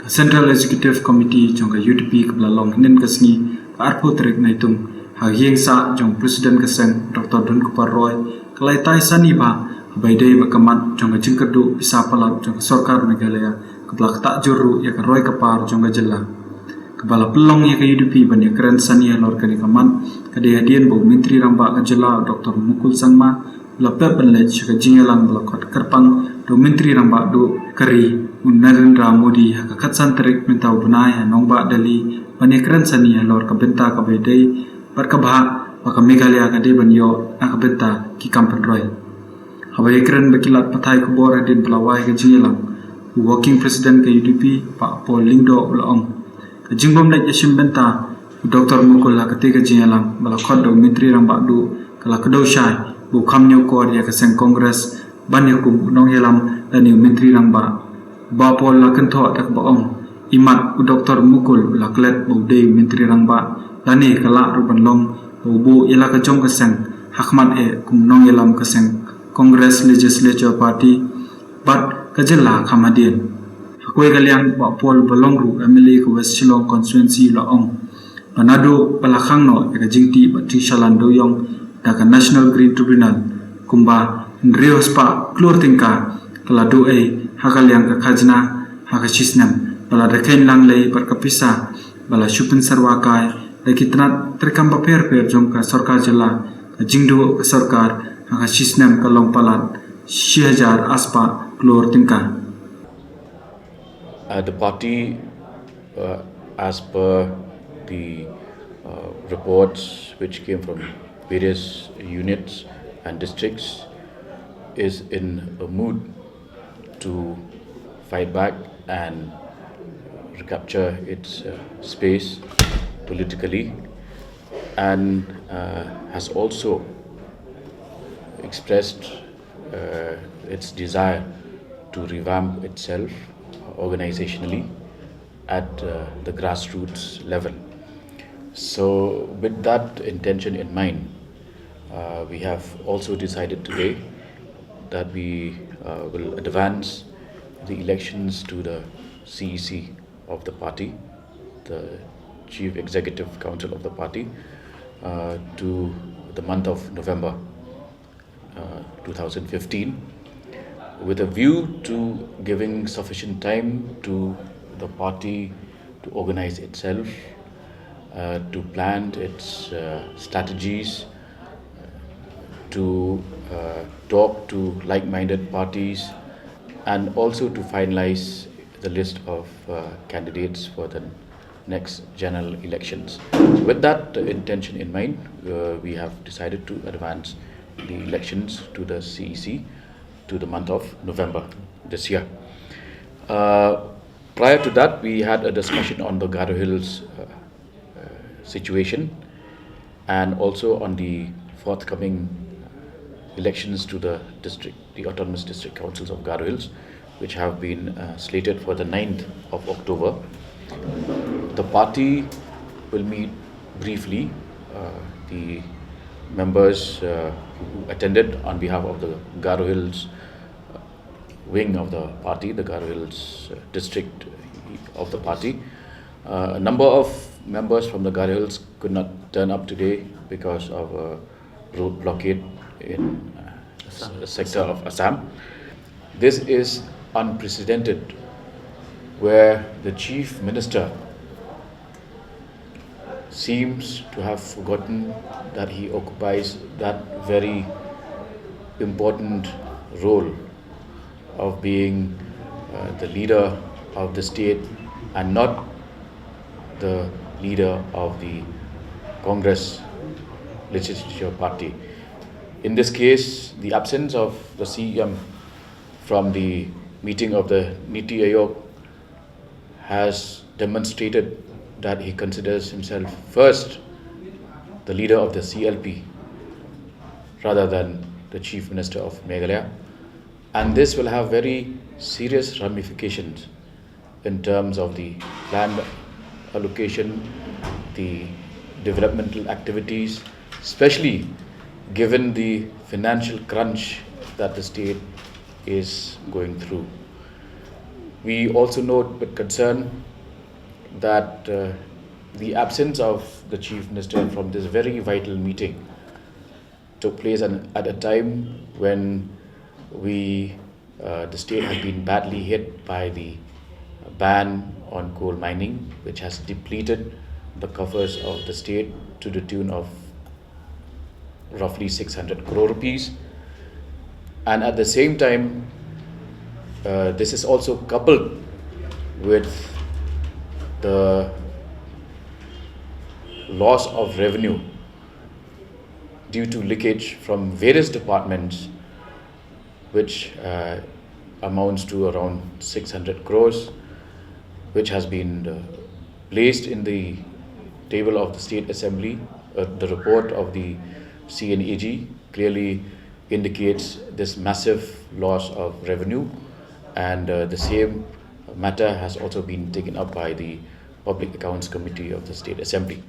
Central Executive Committee jong ka UDP kabla long nen kasni arpo trek naitung hagieng sa jong President kaseng Dr. Dun Kupar Roy kalai tai sani ba habai dei bakamat jong ka jingkadu bisa palat jong sarkar Meghalaya kabla tak juru ya ka Roy kapar jong ka jela kabala pelong ya ka UDP bani keren sani Halor kani kaman kade hadian bo Myntri Rangbah ka jela Dr. Mukul Sangma la pep Leit ka Jingïalang bla khot kerpang do Myntri Rangbah do kari Narendra Modi ka katsan terik mentau bunai nongba dali bani keren sani Halor ka benta ka bedai berkabah baka Meghalaya ka de banyo ka benta ki kampan Roy habai keren bakilat patai ko bor din pelawai ka Jingïalang working president ka UDP Pak Paul Lingdo ulaong ka Jingpep Leit yasim benta Dr. Mukul ka te ka Jingïalang bala khot do Myntri Rangbah do kala kedau syai bu khamnyo kor ya ka seng kongres ban yakum nong yelam dan Myntri Rangbah ba Paul la kentho tak baong imat Dr. Mukul la klet bu de Myntri Rangbah lani kala ruban long bu ila ka jong ka seng hakmat kum nong yelam ka seng Congress Legislature Party bat ka jela khamadian hakoi galiang ba Paul balong ru MLA ka West Shillong constituency la ong panado palakhang no ka jingti batri shalan doyong da ka National Green Tribunal kumba nrios pa klur tingka kala do hakaliang ka khajna hakasisnam bala dakain lang lei berkapisa bala shupin sarwakai dakitnat terkam paper jong ka sarkar jela ka jingdo ka sarkar hakasisnam kalong palat 6000 aspa klur tingka. The party, as per the reports which came from various units and districts, is in a mood to fight back and recapture its space politically, and has also expressed its desire to revamp itself organizationally at the grassroots level. So with that intention in mind, we have also decided today that we will advance the elections to the CEC of the party, the Chief Executive Council of the party, to the month of November 2015, with a view to giving sufficient time to the party to organize itself, to plan its strategies, to talk to like-minded parties, and also to finalize the list of candidates for the next general elections. With that intention in mind, we have decided to advance the elections to the CEC to the month of November this year. Prior to that, we had a discussion on the Garo Hills situation, and also on the forthcoming elections to the autonomous district councils of Garo Hills, which have been slated for the 9th of October. The party will meet briefly. The members who attended on behalf of the Garo Hills wing of the party, the Garo Hills district of the party. A number of members from the Garo Hills could not turn up today because of a road blockade in the sector of Assam. This is unprecedented, where the Chief Minister seems to have forgotten that he occupies that very important role of being the leader of the state and not the leader of the Congress Legislature Party. In this case, the absence of the CM from the meeting of the Niti Aayog has demonstrated that he considers himself first the leader of the CLP rather than the Chief Minister of Meghalaya. And this will have very serious ramifications in terms of the land allocation, the developmental activities, especially given the financial crunch that the state is going through. We also note with concern that the absence of the Chief Minister from this very vital meeting took place at a time when the state has been badly hit by the ban on coal mining, which has depleted the coffers of the state to the tune of roughly 600 crore rupees. And at the same time, this is also coupled with the loss of revenue due to leakage from various departments, which amounts to around 600 crores, which has been placed in the table of the State Assembly. The report of the CNAG clearly indicates this massive loss of revenue, and the same matter has also been taken up by the Public Accounts Committee of the State Assembly.